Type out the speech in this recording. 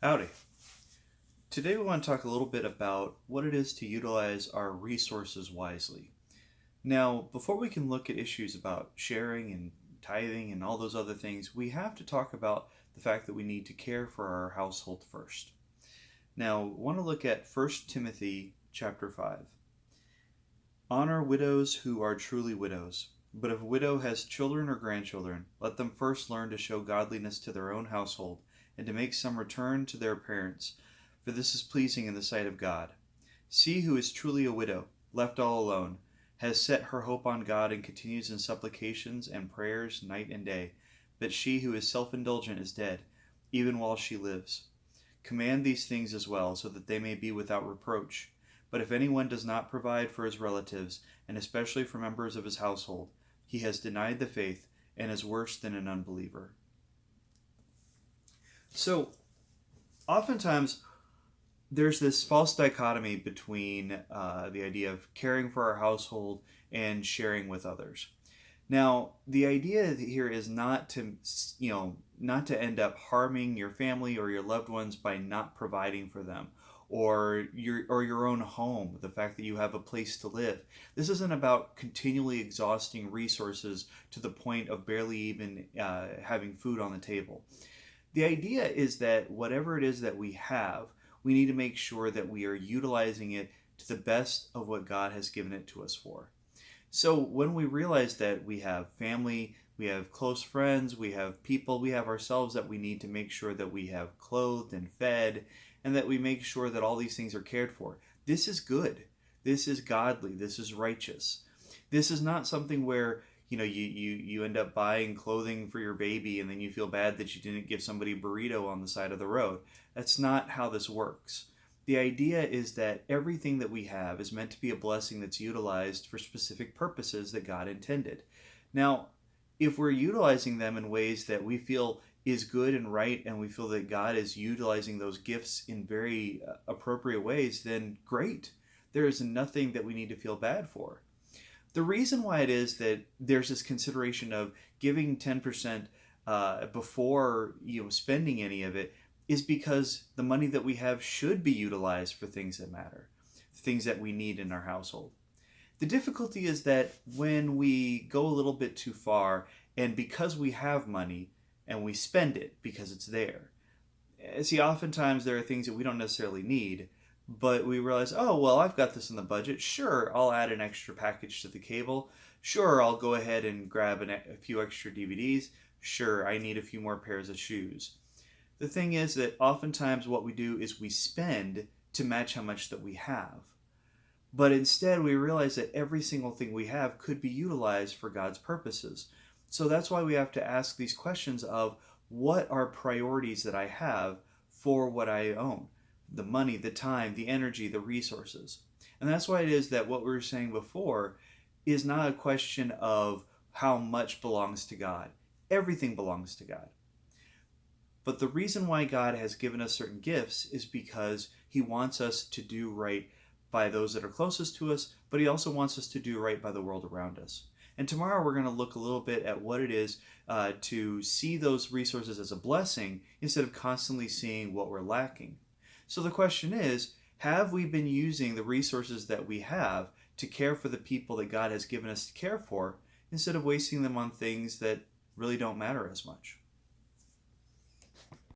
Howdy. Today we want to talk a little bit about what it is to utilize our resources wisely. Now, before we can look at issues about sharing and tithing and all those other things, we have to talk about the fact that we need to care for our household first. Now, we want to look at 1 Timothy chapter 5. Honor widows who are truly widows. But if a widow has children or grandchildren, let them first learn to show godliness to their own household, and to make some return to their parents, for this is pleasing in the sight of God. She who is truly a widow, left all alone, has set her hope on God and continues in supplications and prayers night and day. But she who is self-indulgent is dead, even while she lives. Command these things as well, so that they may be without reproach. But if anyone does not provide for his relatives, and especially for members of his household, he has denied the faith and is worse than an unbeliever. So, oftentimes, there's this false dichotomy between the idea of caring for our household and sharing with others. Now, the idea here is not to, not to end up harming your family or your loved ones by not providing for them, or your own home, the fact that you have a place to live. This isn't about continually exhausting resources to the point of barely even having food on the table. The idea is that whatever it is that we have, we need to make sure that we are utilizing it to the best of what God has given it to us for. So when we realize that we have family, we have close friends, we have people, we have ourselves that we need to make sure that we have clothed and fed, and that we make sure that all these things are cared for. This is good. This is godly. This is righteous. This is not something where you end up buying clothing for your baby and then you feel bad that you didn't give somebody a burrito on the side of the road. That's not how this works. The idea is that everything that we have is meant to be a blessing that's utilized for specific purposes that God intended. Now, if we're utilizing them in ways that we feel is good and right, and we feel that God is utilizing those gifts in very appropriate ways, then great. There is nothing that we need to feel bad for. The reason why it is that there's this consideration of giving 10% before spending any of it is because the money that we have should be utilized for things that matter, things that we need in our household. The difficulty is that when we go a little bit too far, and because we have money and we spend it because it's there. See, oftentimes there are things that we don't necessarily need, but we realize, oh, well, I've got this in the budget. Sure, I'll add an extra package to the cable. Sure, I'll go ahead and grab a few extra DVDs. Sure, I need a few more pairs of shoes. The thing is that oftentimes what we do is we spend to match how much that we have. But instead we realize that every single thing we have could be utilized for God's purposes. So that's why we have to ask these questions of what are priorities that I have for what I own? The money, the time, the energy, the resources. And that's why it is that what we were saying before is not a question of how much belongs to God. Everything belongs to God. But the reason why God has given us certain gifts is because He wants us to do right by those that are closest to us, but He also wants us to do right by the world around us. And tomorrow we're going to look a little bit at what it is to see those resources as a blessing instead of constantly seeing what we're lacking. So the question is, have we been using the resources that we have to care for the people that God has given us to care for instead of wasting them on things that really don't matter as much?